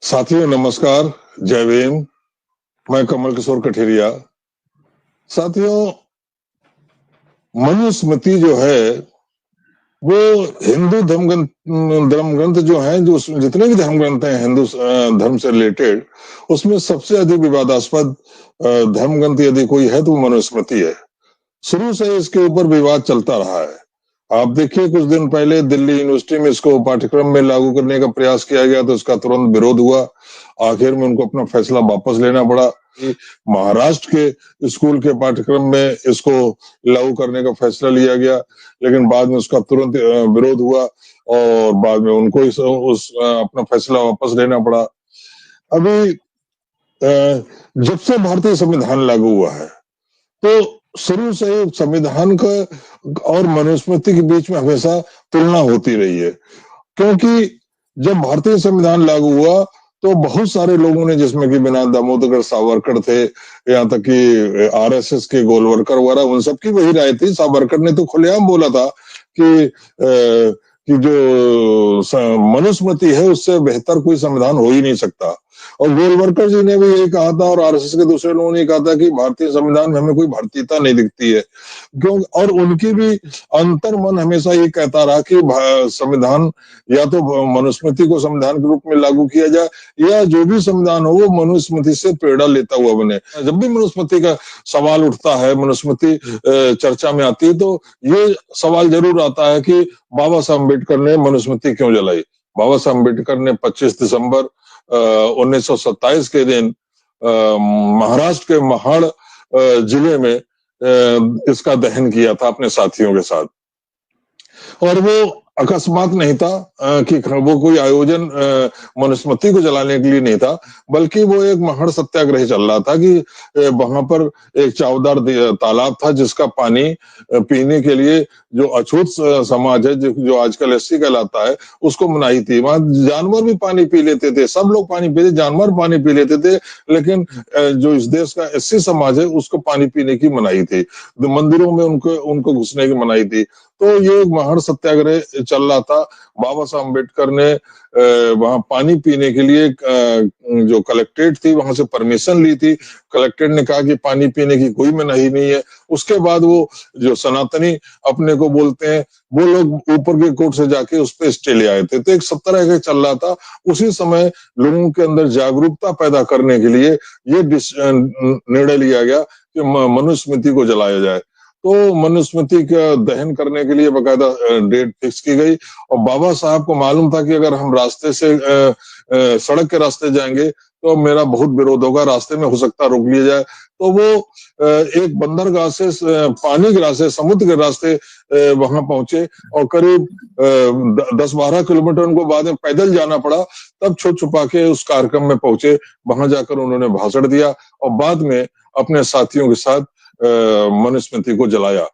साथियों नमस्कार, जय भीम। मैं कमल किशोर कठेरिया। साथियों, मनुस्मृति जो है वो हिंदू धर्म ग्रंथ जो है, जो उसमें जितने भी धर्म ग्रंथ हैं हिंदू धर्म से रिलेटेड, उसमें सबसे अधिक विवादास्पद धर्म ग्रंथ यदि कोई है तो वो मनुस्मृति है। शुरू से इसके ऊपर विवाद चलता रहा है। आप देखिए, कुछ दिन पहले दिल्ली यूनिवर्सिटी में इसको पाठ्यक्रम में लागू करने का प्रयास किया गया तो इसका तुरंत विरोध हुआ। आखिर में उनको अपना फैसला वापस लेना पड़ा। महाराष्ट्र के स्कूल के पाठ्यक्रम में इसको लागू करने का फैसला लिया गया, लेकिन बाद में उसका तुरंत विरोध हुआ और बाद में उनको अपना फैसला वापस लेना पड़ा। अभी जब से भारतीय संविधान लागू हुआ है तो शुरू से संविधान का और मनुस्मृति के बीच में हमेशा तुलना होती रही है, क्योंकि जब भारतीय संविधान लागू हुआ तो बहुत सारे लोगों ने, जिसमें कि बिना दामोदर सावरकर थे, यहाँ तक कि आरएसएस के गोलवलकर वगैरह, उन सबकी वही राय थी। सावरकर ने तो खुलेआम बोला था कि जो मनुस्मृति है उससे बेहतर कोई संविधान हो ही नहीं सकता। और गोलवलकर जी ने भी यही कहा था और आरएसएस के दूसरे लोगों ने कहा था कि भारतीय संविधान में हमें कोई भारतीयता नहीं दिखती है, क्यों। और उनकी भी अंतर मन हमेशा ये कहता रहा कि संविधान या तो मनुस्मृति को संविधान के रूप में लागू किया जाए, या जो भी संविधान हो वो मनुस्मृति से प्रेरणा लेता हुआ बने। जब भी मनुस्मृति का सवाल उठता है, मनुस्मृति चर्चा में आती है, तो ये सवाल जरूर आता है कि बाबा साहब अम्बेडकर ने मनुस्मृति क्यों जलाई। बाबा साहब अम्बेडकर ने 25 दिसंबर 1927 के दिन महाराष्ट्र के महाड़ जिले में इसका दहन किया था अपने साथियों के साथ। और वो अकस्मात नहीं था कि वो कोई आयोजन मनुस्मृति को जलाने के लिए नहीं था, बल्कि वो एक महाड़ सत्याग्रह चल रहा था कि वहां पर एक चावदार तालाब था जिसका पानी पीने के लिए जो अछूत समाज है, जो आजकल एससी कहलाता है, उसको मनाही थी। वहां जानवर भी पानी पी लेते थे, सब लोग पानी पीते, जानवर पानी पी लेते थे, लेकिन जो इस देश का एससी समाज है उसको पानी पीने की मनाही थी, मंदिरों में उनको घुसने की मनाही थी। तो ये महाड़ सत्याग्रह चल रहा था। बाबा साहब अम्बेडकर ने वहां पानी पीने के लिए जो कलेक्ट्रेट थी वहां से परमिशन ली थी। कलेक्ट्रेट ने कहा कि पानी पीने की कोई मनाही नहीं है। उसके बाद वो जो सनातनी अपने को बोलते हैं, वो लोग ऊपर के कोर्ट से जाके उस पर स्टे ले आए थे। तो एक सत्याग्रह चल रहा था। उसी समय लोगों के अंदर जागरूकता पैदा करने के लिए ये निर्णय लिया गया कि मनुस्मृति को जलाया जाए। तो मनुस्मृति का दहन करने के लिए बकायदा डेट फिक्स की गई। और बाबा साहब को मालूम था कि अगर हम रास्ते से सड़क के रास्ते जाएंगे तो मेरा बहुत विरोध होगा, रास्ते में हो सकता रोक लिया जाए। तो वो एक बंदरगाह से पानी के रास्ते, समुद्र के रास्ते वहां पहुंचे और करीब 10-12 किलोमीटर उनको बाद में पैदल जाना पड़ा। तब छुप छुपा के उस कार्यक्रम में पहुंचे। वहां जाकर उन्होंने भाषण दिया और बाद में अपने साथियों के साथ मनुस्मृति को जलाया।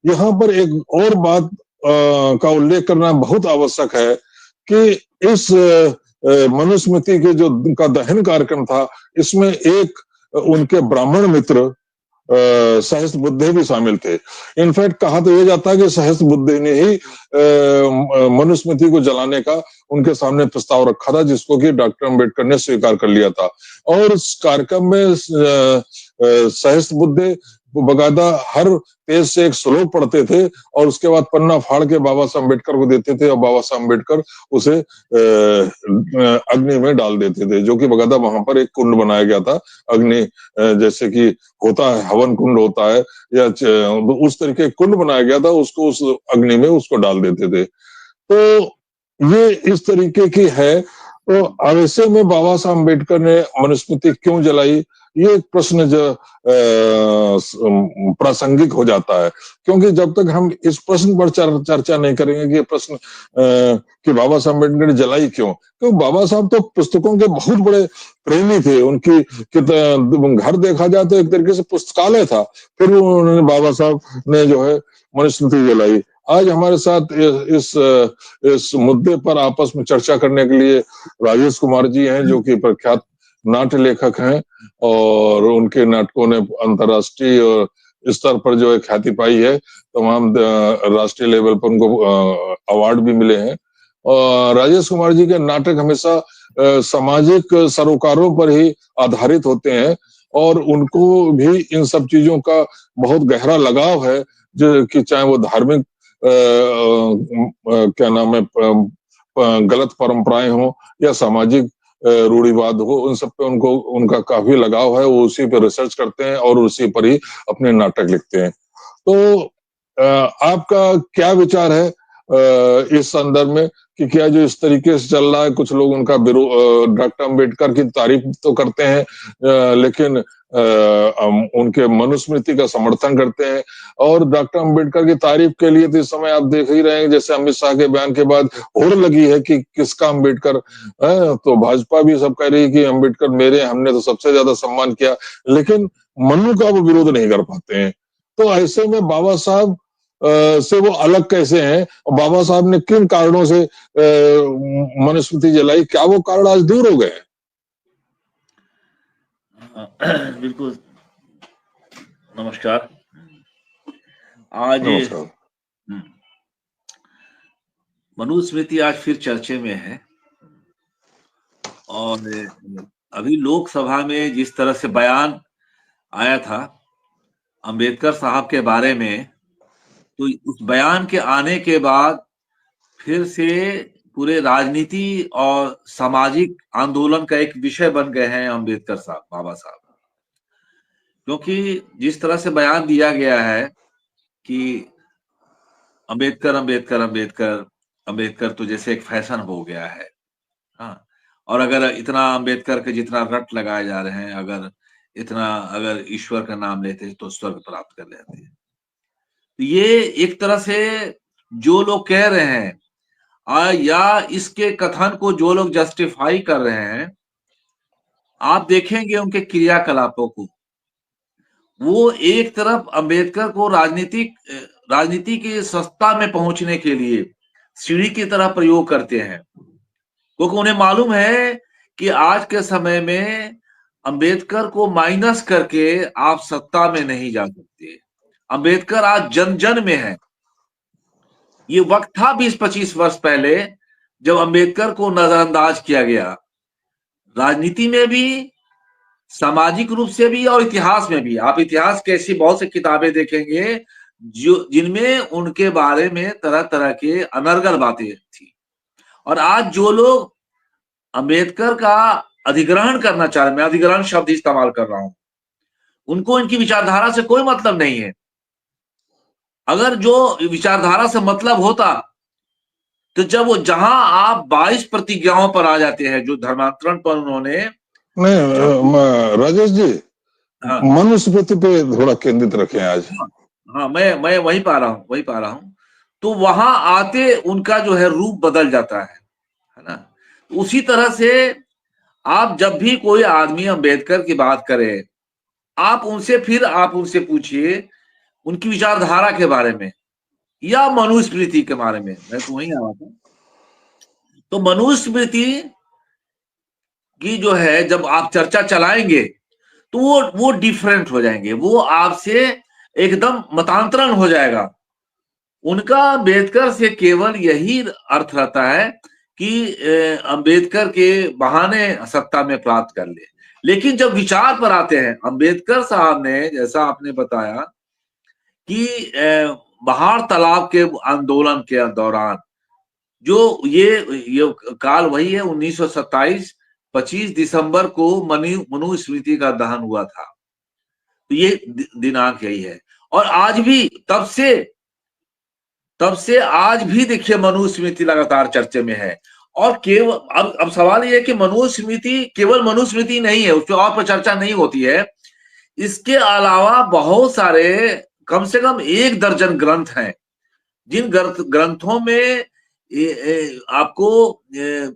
यहाँ पर एक और बात का उल्लेख करना बहुत आवश्यक है कि इस मनुस्मृति के जो का दहन कार्यक्रम था, इसमें एक उनके ब्राह्मण मित्र सहस्त्र बुद्धे भी शामिल थे। इनफैक्ट कहा तो यह जाता है कि सहस्त्र बुद्धे ने ही मनुस्मृति को जलाने का उनके सामने प्रस्ताव रखा था, जिसको कि डॉक्टर अम्बेडकर ने स्वीकार कर लिया था। और इस कार्यक्रम में सहस्त्र बुद्धे बकायदा हर पेज से एक श्लोक पढ़ते थे और उसके बाद पन्ना फाड़ के बाबा साहब अम्बेडकर को देते थे और बाबा साहब अम्बेडकर उसे अग्नि में डाल देते थे, जो कि बकायदा वहां पर एक कुंड बनाया गया था। अग्नि जैसे कि होता है, हवन कुंड होता है, या उस तरीके कुंड बनाया गया था, उसको उस अग्नि में उसको डाल देते थे। तो ये इस तरीके की है। तो ऐसे में बाबा साहब अम्बेडकर ने मनुस्मृति क्यों जलाई, ये एक प्रश्न जो प्रासंगिक हो जाता है, क्योंकि जब तक हम इस प्रश्न पर चर्चा नहीं करेंगे कि प्रश्न कि बाबा साहब अम्बेडकर ने जलाई क्यों, क्योंकि बाबा साहब तो पुस्तकों के बहुत बड़े प्रेमी थे। उनकी घर देखा जाए तो एक तरीके से पुस्तकालय था। फिर उन्होंने बाबा साहब ने जो है मनुस्मृति जलाई। आज हमारे साथ इस मुद्दे पर आपस में चर्चा करने के लिए राजेश कुमार जी हैं, जो कि प्रख्यात नाट्य लेखक हैं और उनके नाटकों ने अंतर्राष्ट्रीय स्तर पर जो है ख्याति पाई है। तमाम राष्ट्रीय लेवल पर उनको अवार्ड भी मिले हैं। राजेश कुमार जी के नाटक हमेशा सामाजिक सरोकारों पर ही आधारित होते हैं और उनको भी इन सब चीजों का बहुत गहरा लगाव है, जो कि चाहे वो धार्मिक क्या नाम है गलत परंपराएं हो या सामाजिक रूढ़िवाद हो, उन सब पे उनको उनका काफी लगाव है। वो उसी पे रिसर्च करते हैं और उसी पर ही अपने नाटक लिखते हैं। तो आपका क्या विचार है इस संदर्भ में कि क्या जो इस तरीके से चल रहा है, कुछ लोग उनका डॉक्टर अम्बेडकर की तारीफ तो करते हैं लेकिन उनके मनुस्मृति का समर्थन करते हैं, और डॉक्टर अम्बेडकर की तारीफ के लिए तो इस समय आप देख ही रहे हैं, जैसे अमित शाह के बयान के बाद होड़ लगी है कि किसका अम्बेडकर है, तो भाजपा भी सब कह रही है कि अम्बेडकर मेरे, हमने तो सबसे ज्यादा सम्मान किया, लेकिन मनु का वो विरोध नहीं कर पाते हैं। तो ऐसे में बाबा साहब से वो अलग कैसे हैं? बाबा साहब ने किन कारणों से मनुस्मृति जलाई? क्या वो कारण आज दूर हो गए? बिल्कुल। नमस्कार। आज मनुस्मृति आज फिर चर्चे में है, और अभी लोकसभा में जिस तरह से बयान आया था अंबेडकर साहब के बारे में, तो उस बयान के आने के बाद फिर से पूरे राजनीति और सामाजिक आंदोलन का एक विषय बन गए हैं अंबेडकर साहब, बाबा साहब। क्योंकि जिस तरह से बयान दिया गया है कि अंबेडकर अंबेडकर अंबेडकर अंबेडकर तो जैसे एक फैशन हो गया है। हाँ, और अगर इतना अंबेडकर के जितना रट लगाए जा रहे हैं, अगर ईश्वर का नाम लेते तो स्वर्ग प्राप्त कर लेते हैं। तो ये एक तरह से जो लोग कह रहे हैं या इसके कथन को जो लोग जस्टिफाई कर रहे हैं, आप देखेंगे उनके क्रियाकलापों को, वो एक तरफ अंबेडकर को राजनीति की सत्ता में पहुंचने के लिए सीढ़ी की तरह प्रयोग करते हैं, क्योंकि उन्हें मालूम है कि आज के समय में अंबेडकर को माइनस करके आप सत्ता में नहीं जा सकते। अंबेडकर आज जन जन में है। ये वक्त था 20-25 वर्ष पहले जब अंबेडकर को नजरअंदाज किया गया, राजनीति में भी, सामाजिक रूप से भी और इतिहास में भी। आप इतिहास की ऐसी बहुत सी किताबें देखेंगे जो जिनमें उनके बारे में तरह तरह के अनर्गल बातें थी। और आज जो लोग अंबेडकर का अधिग्रहण करना चाह रहे, मैं अधिग्रहण शब्द इस्तेमाल कर रहा हूं, उनको इनकी विचारधारा से कोई मतलब नहीं है। अगर जो विचारधारा से मतलब होता तो जब वो जहां आप 22 प्रतिज्ञाओं पर आ जाते हैं जो धर्मांतरण पर उन्होंने नहीं, राजेश जी, हाँ, मनुस्मृति पे थोड़ा केंद्रित रखें आज। हाँ, मैं वही पा रहा हूं। तो वहां आते उनका जो है रूप बदल जाता है ना। उसी तरह से आप जब भी कोई आदमी अंबेडकर की बात करे, आप उनसे पूछिए उनकी विचारधारा के बारे में या मनुस्मृति के बारे में। मैं तो वहीं आ रहा था। तो मनुस्मृति की जो है जब आप चर्चा चलाएंगे तो वो डिफरेंट हो जाएंगे, वो आपसे एकदम मतांतरण हो जाएगा। उनका अंबेडकर से केवल यही अर्थ रहता है कि अंबेडकर के बहाने सत्ता में प्राप्त कर ले। लेकिन जब विचार पर आते हैं, अंबेडकर साहब ने, जैसा आपने बताया कि बहार तालाब के आंदोलन के दौरान जो ये काल वही है 1927 25 दिसंबर को मनुस्मृति का दहन हुआ था। तो ये दिनांक यही है। और आज भी तब से आज भी देखिए मनुस्मृति लगातार चर्चे में है। और केवल अब सवाल ये है कि मनुस्मृति केवल मनुस्मृति नहीं है, उस पर और पर चर्चा नहीं होती है। इसके अलावा बहुत सारे, कम से कम 1 दर्जन ग्रंथ हैं, जिन ग्रंथों में आपको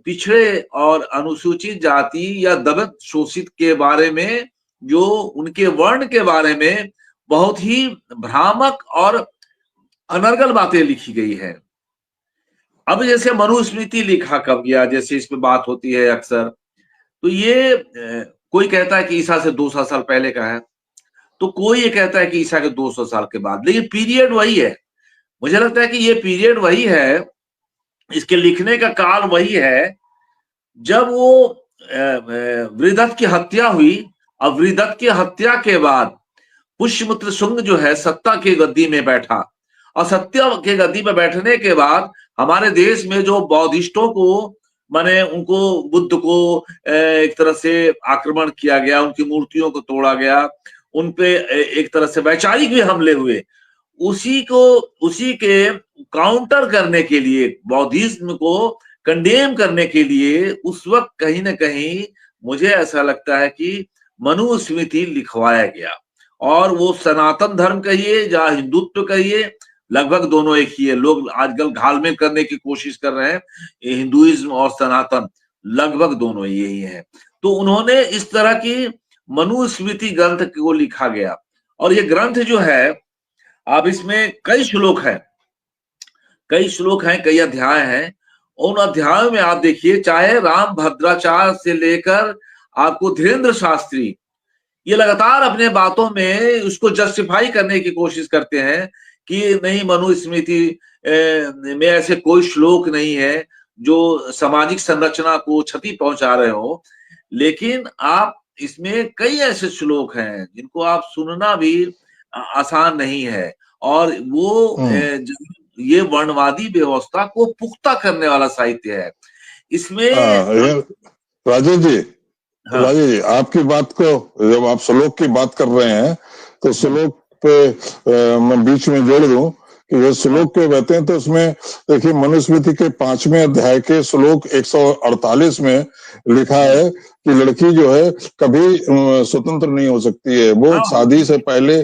पिछड़े और अनुसूचित जाति या दलित शोषित के बारे में, जो उनके वर्ण के बारे में बहुत ही भ्रामक और अनर्गल बातें लिखी गई है। अब जैसे मनुस्मृति लिखा कब गया, जैसे इस पे बात होती है अक्सर, तो ये कोई कहता है कि ईसा से 200 साल पहले का है, तो कोई ये कहता है कि ईसा के 200 साल के बाद, लेकिन पीरियड वही है। मुझे लगता है कि ये पीरियड वही है इसके लिखने का काल वही है जब वो वृद्धत की हत्या हुई। अब वृद्धत की हत्या के बाद पुष्यमित्र शुंग जो है सत्ता की गद्दी में बैठा, और सत्ता के गद्दी में बैठने के बाद हमारे देश में जो बौद्धिस्टों को, माने उनको, बुद्ध को एक तरह से आक्रमण किया गया, उनकी मूर्तियों को तोड़ा गया, उनपे एक तरह से वैचारिक भी हमले हुए, उसी के काउंटर करने के लिए, बौद्धिज्म को कंडेम करने के लिए उस वक्त कहीं ना कहीं मुझे ऐसा लगता है कि मनुस्मृति लिखवाया गया। और वो सनातन धर्म कहिए या हिंदुत्व कहिए, लगभग दोनों एक ही है। लोग आजकल घालमेल करने की कोशिश कर रहे हैं, हिंदुइज्म और सनातन लगभग दोनों यही है। तो उन्होंने इस तरह की मनुस्मृति ग्रंथ को लिखा गया। और ये ग्रंथ जो है, अब इसमें कई श्लोक हैं, कई अध्याय हैं। उन अध्यायों में आप देखिए, चाहे राम भद्राचार्य से लेकर आपको धीरेन्द्र शास्त्री, ये लगातार अपने बातों में उसको जस्टिफाई करने की कोशिश करते हैं कि नहीं, मनुस्मृति में ऐसे कोई श्लोक नहीं है जो सामाजिक संरचना को क्षति पहुंचा रहे हो। लेकिन आप इसमें कई ऐसे श्लोक हैं जिनको आप सुनना भी आसान नहीं है। और वो ये वर्णवादी व्यवस्था को पुख्ता करने वाला साहित्य है। इसमें राजेश जी, राजेश जी, आपकी बात को, जब आप श्लोक की बात कर रहे हैं तो श्लोक पे मैं बीच में जोड़ दूं कि जो श्लोक के कहते हैं, तो उसमें देखिए मनुस्मृति के 5वें अध्याय के श्लोक 148 में लिखा है कि लड़की जो है कभी स्वतंत्र नहीं हो सकती है। वो शादी से पहले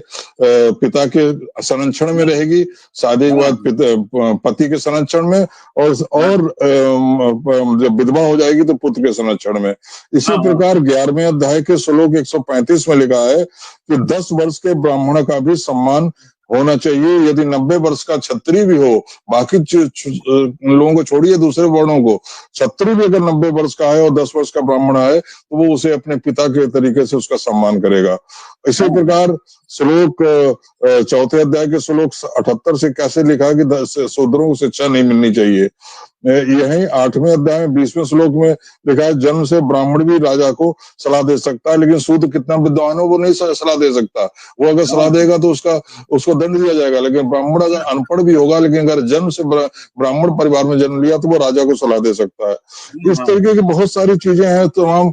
पिता के संरक्षण में रहेगी, शादी के बाद पति के संरक्षण में, और जब विधवा हो जाएगी तो पुत्र के संरक्षण में। इसी प्रकार 11वें अध्याय के श्लोक 135 में लिखा है कि 10 वर्ष के ब्राह्मण का भी सम्मान होना चाहिए। यदि 90 वर्ष का क्षत्रिय भी हो, बाकी लोगों को छोड़िए, दूसरे वर्णों को, क्षत्रिय भी अगर 90 वर्ष का है और 10 वर्ष का ब्राह्मण है तो वो उसे अपने पिता के तरीके से उसका सम्मान करेगा। इसी प्रकार श्लोक 4थे अध्याय के श्लोक 78 से कैसे लिखा कि शूद्रों को शिक्षा नहीं मिलनी चाहिए। यही 8वें अध्याय में 20वें श्लोक में लिखा है, जन्म से ब्राह्मण भी राजा को सलाह दे सकता है, लेकिन शूद्र कितना विद्वान हो वो नहीं सलाह दे सकता। वो अगर सलाह देगा तो उसको दंड दिया जाएगा। लेकिन ब्राह्मण अगर अनपढ़ भी होगा, लेकिन अगर जन्म से ब्राह्मण परिवार में जन्म लिया तो वो राजा को सलाह दे सकता है। इस तरीके की बहुत सारी चीजें हैं। तो हम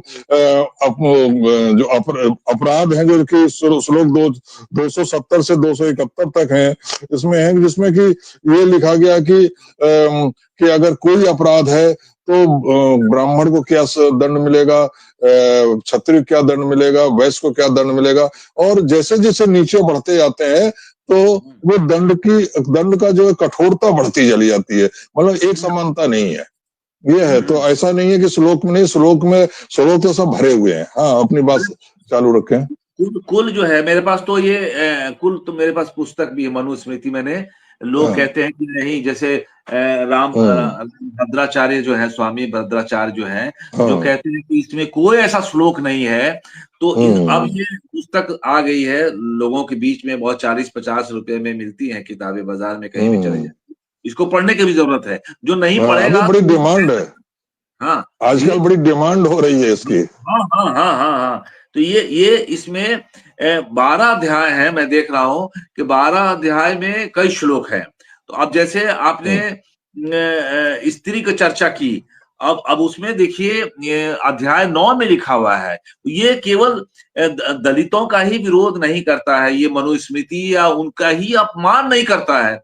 जो अपराध हैं, जो कि श्लोक 270 से 271 तक हैं, इसमें है जिसमें कि ये लिखा गया कि अगर कोई अपराध है तो ब्राह्मण को क्या दंड मिलेगा, क्षत्रिय क्या दंड मिलेगा, वैश्य को क्या दंड मिलेगा। और जैसे जैसे नीचे बढ़ते जाते हैं तो वो दंड का जो है कठोरता बढ़ती चली जाती है। मतलब एक समानता नहीं है, ये है। तो ऐसा नहीं है कि श्लोक में नहीं, श्लोक तो सब भरे हुए हैं। हाँ, अपनी बात चालू रखें। कुल जो है मेरे पास, तो ये कुल तो मेरे पास पुस्तक भी है मनुस्मृति। मैंने, लोग कहते हैं कि नहीं, जैसे राम भद्राचार्य जो है, स्वामी भद्राचार्य जो है, जो कहते हैं कि इसमें कोई ऐसा श्लोक नहीं है। तो अब ये पुस्तक आ गई है लोगों के बीच में, बहुत 40-50 रुपए में मिलती है किताबें, बाजार में कहीं भी चले जाए। इसको पढ़ने की भी जरूरत है। जो नहीं पढ़ेगा, बड़ी डिमांड है। हाँ, आजकल बड़ी डिमांड हो रही है इसकी। हाँ। तो ये इसमें 12 अध्याय हैं। मैं देख रहा हूं कि 12 अध्याय में कई श्लोक हैं। तो अब जैसे आपने स्त्री की चर्चा की, अब उसमें देखिए अध्याय 9 में लिखा हुआ है, ये केवल दलितों का ही विरोध नहीं करता है, ये मनुस्मृति या उनका ही अपमान नहीं करता है,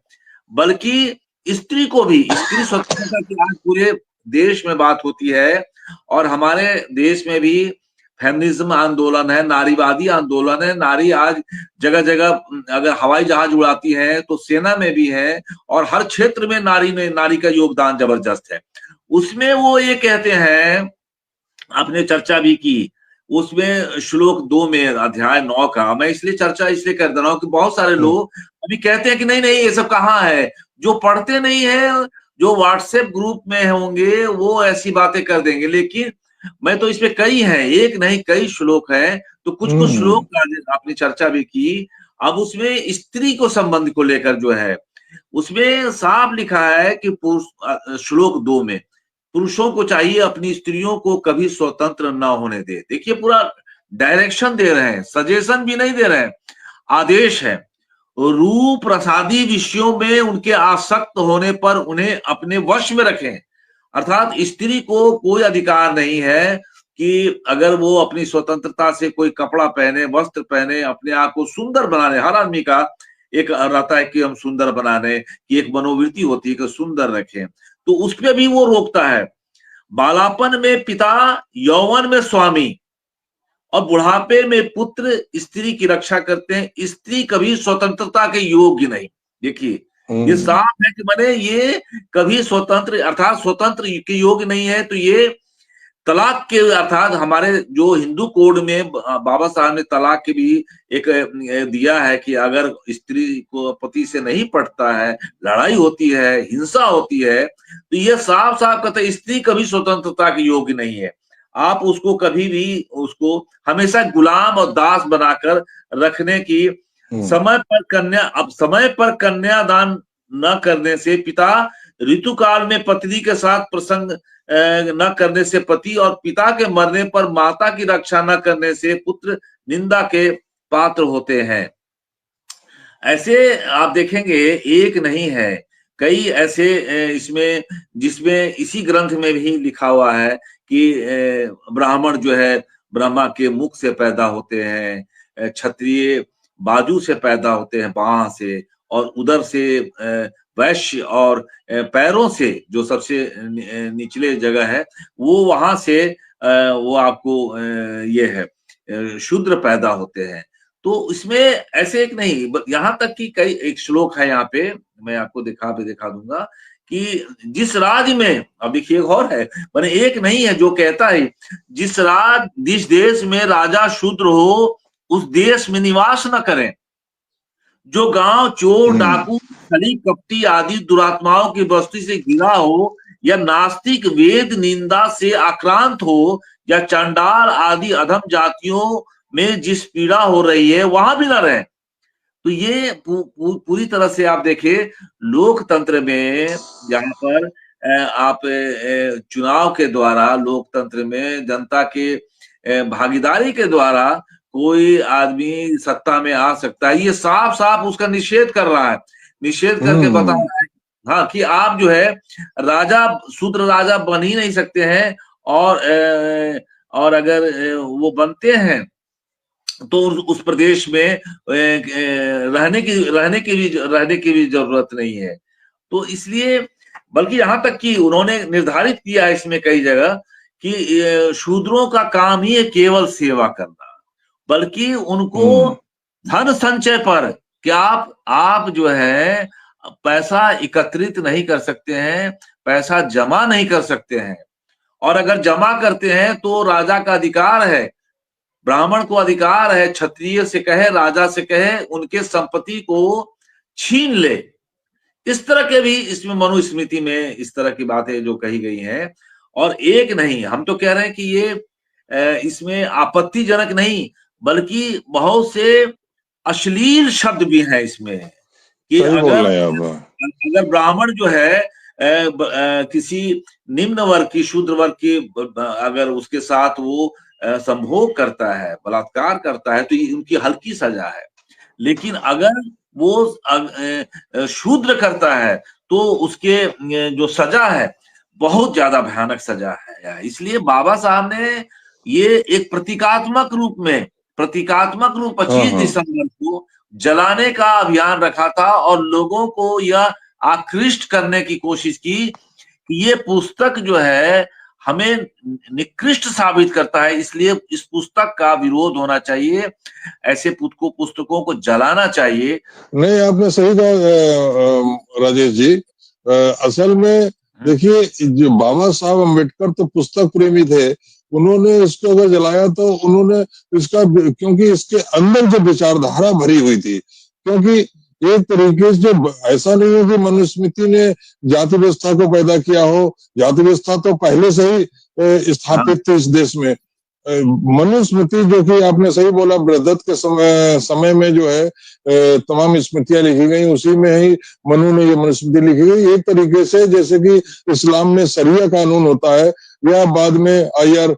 बल्कि स्त्री को भी, स्त्री स्वतंत्रता की आज पूरे देश में बात होती है। और हमारे देश में भी फेमिनिज्म आंदोलन है, नारीवादी आंदोलन है। नारी आज जगह जगह, अगर हवाई जहाज उड़ाती है तो सेना में भी है, और हर क्षेत्र में नारी का योगदान जबरदस्त है। उसमें वो ये कहते हैं, आपने चर्चा भी की, उसमें श्लोक 2 में अध्याय 9 का, मैं इसलिए चर्चा इसलिए कर दे रहा हूं कि बहुत सारे लोग अभी कहते हैं कि नहीं ये सब कहाँ है, जो पढ़ते नहीं है, जो व्हाट्सएप ग्रुप में होंगे वो ऐसी बातें कर देंगे। लेकिन मैं तो इसमें कई हैं, एक नहीं कई श्लोक हैं। तो कुछ श्लोक आपने चर्चा भी की। अब उसमें स्त्री को संबंध को लेकर जो है, उसमें साफ लिखा है कि श्लोक 2 में पुरुषों को चाहिए अपनी स्त्रियों को कभी स्वतंत्र न होने दे। देखिए पूरा डायरेक्शन दे रहे हैं, सजेशन भी नहीं दे रहे हैं, आदेश है। रूप रसादी विषयों में उनके आसक्त होने पर उन्हें अपने वश में रखें। अर्थात स्त्री को कोई अधिकार नहीं है कि अगर वो अपनी स्वतंत्रता से कोई कपड़ा पहने, वस्त्र पहने, अपने आप को सुंदर बनाने, हर आदमी का एक रहता है कि हम सुंदर बनाने की एक मनोवृत्ति होती है कि सुंदर रखें, तो उस पर भी वो रोकता है। बालापन में पिता, यौवन में स्वामी और बुढ़ापे में पुत्र स्त्री की रक्षा करते हैं। स्त्री कभी स्वतंत्रता के योग्य नहीं। देखिए ये साफ है कि माने ये कभी स्वतंत्र अर्थात स्वतंत्र के योग्य नहीं है। तो ये तलाक के अर्थात हमारे जो हिंदू कोड में बाबा साहब ने तलाक के भी एक दिया है कि अगर स्त्री को पति से नहीं पटता है, लड़ाई होती है, हिंसा होती है, तो ये साफ साफ कहते हैं स्त्री कभी स्वतंत्रता के योग्य नहीं है। आप उसको कभी भी उसको हमेशा गुलाम और दास बनाकर रखने की समय पर कन्यादान न करने से पिता, ऋतुकाल में पत्नी के साथ प्रसंग न करने से पति और पिता के मरने पर माता की रक्षा न करने से पुत्र निंदा के पात्र होते हैं। ऐसे आप देखेंगे एक नहीं है, कई ऐसे इसमें जिसमें इसी ग्रंथ में भी लिखा हुआ है कि ब्राह्मण जो है ब्रह्मा के मुख से पैदा होते हैं, क्षत्रिय बाजू से पैदा होते हैं, बाह से, और उदर से वैश्य और पैरों से जो सबसे निचले जगह है वो वहां से वो आपको ये है शूद्र पैदा होते हैं। तो इसमें ऐसे एक नहीं, यहाँ तक कि कई एक श्लोक है यहाँ पे मैं आपको दिखा दूंगा कि जिस राज्य में, अब देखिए एक और है, मैंने एक नहीं है जो कहता है जिस देश में राजा शूद्र हो उस देश में निवास न करें। जो गांव चोर, डाकू, छली, कपटी आदि दुरात्माओं की बस्ती से घिरा हो, या नास्तिक वेद निंदा से आक्रांत हो, या चांडाल आदि अधम जातियों में जिस पीड़ा हो रही है वहां भी न रहे। तो ये पूरी तरह से आप देखें लोकतंत्र में, यहाँ पर आप चुनाव के द्वारा, लोकतंत्र में जनता के भागीदारी के द्वारा कोई आदमी सत्ता में आ सकता है। ये साफ साफ उसका निषेध कर रहा है, निषेध करके बता रहा है हाँ कि आप जो है राजा, शूद्र राजा बन ही नहीं सकते हैं, और अगर वो बनते हैं तो उस प्रदेश में रहने की भी जरूरत नहीं है। तो इसलिए बल्कि यहाँ तक कि उन्होंने निर्धारित किया है इसमें कई जगह कि शूद्रों का काम ही है केवल सेवा करना, बल्कि उनको धन संचय पर कि आप जो है पैसा एकत्रित नहीं कर सकते हैं, पैसा जमा नहीं कर सकते हैं, और अगर जमा करते हैं तो राजा का अधिकार है, ब्राह्मण को अधिकार है, क्षत्रिय से कहे, राजा से कहे, उनके संपत्ति को छीन ले। इस तरह के भी इसमें मनुस्मृति में इस तरह की बातें जो कही गई हैं। और एक नहीं, हम तो कह रहे हैं कि ये इसमें आपत्तिजनक नहीं बल्कि बहुत से अश्लील शब्द भी हैं इसमें कि अगर ब्राह्मण जो है किसी निम्न वर्ग की, शूद्र वर्ग की अगर उसके साथ वो संभोग करता है, बलात्कार करता है, तो ये उनकी हल्की सजा है। लेकिन अगर वो शूद्र करता है तो उसके जो सजा है बहुत ज्यादा भयानक सजा है। इसलिए बाबा साहब ने ये एक प्रतीकात्मक रूप 25 दिसंबर को जलाने का अभियान रखा था और लोगों को यह आकृष्ट करने की कोशिश की कि ये पुस्तक जो है हमें निकृष्ट साबित करता है, इसलिए इस पुस्तक का विरोध होना चाहिए, ऐसे पुस्तकों को जलाना चाहिए। नहीं, आपने सही कहा राजेश जी। असल में देखिए जो बाबा साहब अम्बेडकर तो पुस्तक प्रेमी थे, उन्होंने इसको अगर जलाया तो उन्होंने इसका, क्योंकि इसके अंदर जो विचारधारा भरी हुई थी, क्योंकि एक तरीके से जो ऐसा नहीं है कि मनुस्मृति ने जाति व्यवस्था को पैदा किया हो, जाति व्यवस्था तो पहले से ही स्थापित थी इस देश में। मनुस्मृति, जो कि आपने सही बोला, बृहदत्त के समय में जो है तमाम स्मृतियां लिखी गई, उसी में ही मनु ने ये मनुस्मृति लिखी गई। एक तरीके से जैसे कि इस्लाम में शरिया कानून होता है, या बाद में IR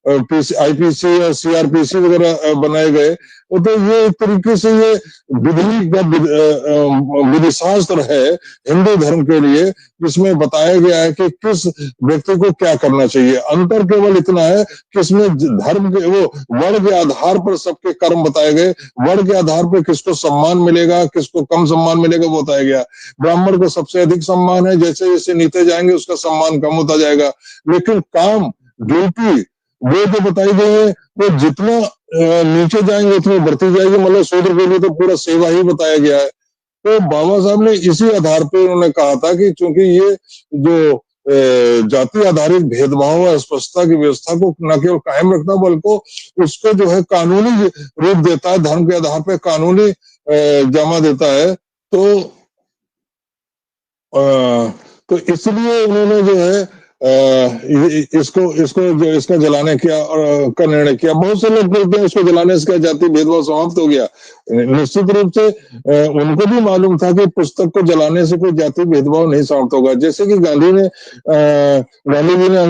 IPC या CRPC वगैरह बनाए गए, तो ये एक तरीके से ये विधि का विधि शास्त्र है हिंदू धर्म के लिए, जिसमें बताया गया है कि किस व्यक्ति को क्या करना चाहिए। अंतर केवल इतना है कि इसमें धर्म के वो वर्ण के आधार पर सबके कर्म बताए गए, वर्ण के आधार पर किसको सम्मान मिलेगा, किसको कम सम्मान मिलेगा वो बताया गया। ब्राह्मण को सबसे अधिक सम्मान है, जैसे जैसे नीचे जाएंगे उसका सम्मान कम होता जाएगा। लेकिन काम, ड्यूटी, वो जो बताई गई है वो जितना नीचे जाएंगे उतनी बढ़ती जाएगी। मतलब शूद्र के लिए तो पूरा सेवा ही बताया गया है। तो बाबा साहब ने इसी आधार पे उन्होंने कहा था कि चूंकि ये जो जाति आधारित भेदभाव और अस्पृश्यता की व्यवस्था को न केवल कायम रखना बल्कि उसको जो है कानूनी रूप देता है, धर्म के आधार पर कानूनी जमा देता है, तो इसलिए उन्होंने जो है इसका जलाने का निर्णय किया। बहुत से लोग बोलते हैं इसको जलाने से क्या जाति भेदभाव समाप्त हो गया। निश्चित रूप से उनको भी मालूम था कि पुस्तक को जलाने से कोई जाति भेदभाव नहीं समाप्त होगा। जैसे कि गांधी जी ने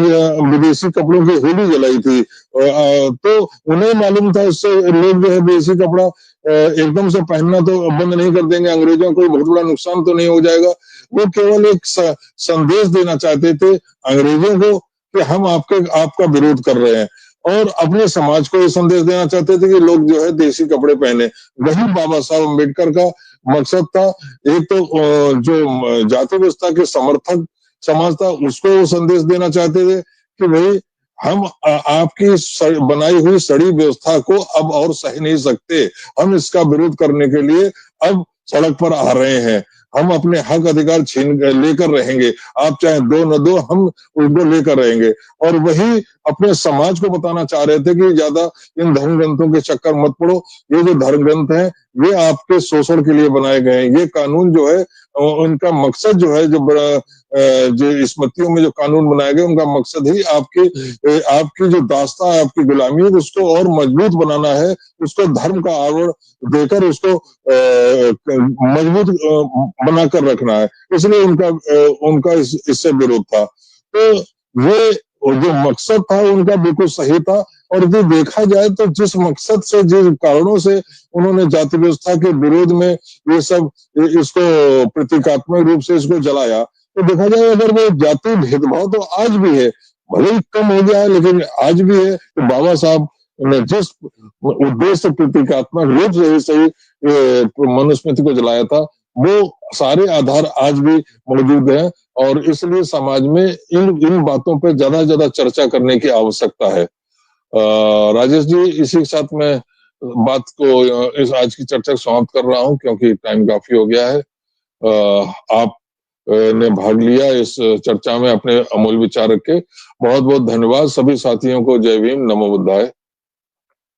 विदेशी कपड़ों की होली जलाई थी, तो उन्हें मालूम था इससे लोग जो है विदेशी कपड़ा एकदम से पहनना तो बंद नहीं कर देंगे, अंग्रेजों को बहुत बड़ा नुकसान तो नहीं हो जाएगा। वो केवल एक संदेश देना चाहते थे अंग्रेजों को कि हम आपका विरोध कर रहे हैं, और अपने समाज को ये संदेश देना चाहते थे कि लोग जो है देसी कपड़े पहने। वही बाबा साहब अम्बेडकर का मकसद था। एक तो जो जाति व्यवस्था के समर्थक समाज था उसको वो संदेश देना चाहते थे कि भाई हम आपकी बनाई हुई सड़ी व्यवस्था को अब और सह नहीं सकते, हम इसका विरोध करने के लिए अब सड़क पर आ रहे हैं, हम अपने हक अधिकार लेकर रहेंगे, आप चाहे दो न दो, हम उनको लेकर रहेंगे। और वही अपने समाज को बताना चाह रहे थे कि ज्यादा इन धर्म ग्रंथों के चक्कर मत पड़ो, ये जो धर्म ग्रंथ हैं ये आपके शोषण के लिए बनाए गए हैं। ये कानून जो है उनका मकसद जो है, जो स्मृतियों में जो कानून बनाए गए उनका मकसद ही आपकी जो दास्ता है, आपकी गुलामी है, उसको और मजबूत बनाना है, उसको धर्म का आवरण देकर उसको मजबूत बनाकर रखना है। इसलिए उनका इससे विरोध था। तो ये जो मकसद था उनका बिल्कुल सही था। और यदि देखा जाए तो जिस मकसद से, जिस कारणों से उन्होंने जाति व्यवस्था के विरोध में ये सब इसको प्रतीकात्मक रूप से इसको जलाया, तो देखा जाए अगर वो जाति भेदभाव तो आज भी है, भले ही कम हो गया है लेकिन आज भी है। तो बाबा साहब ने जिस उद्देश्य प्रतीकात्मक रूप से सही मनुस्मृति को जलाया था, वो सारे आधार आज भी मौजूद हैं, और इसलिए समाज में इन बातों पर ज्यादा चर्चा करने की आवश्यकता है। राजेश जी, इसी के साथ मैं बात को इस आज की चर्चा समाप्त कर रहा हूं, क्योंकि टाइम काफी हो गया है। आप ने भाग लिया इस चर्चा में, अपने अमूल्य विचार रखे, बहुत बहुत धन्यवाद। सभी साथियों को जय भीम, नमो बुद्धाय।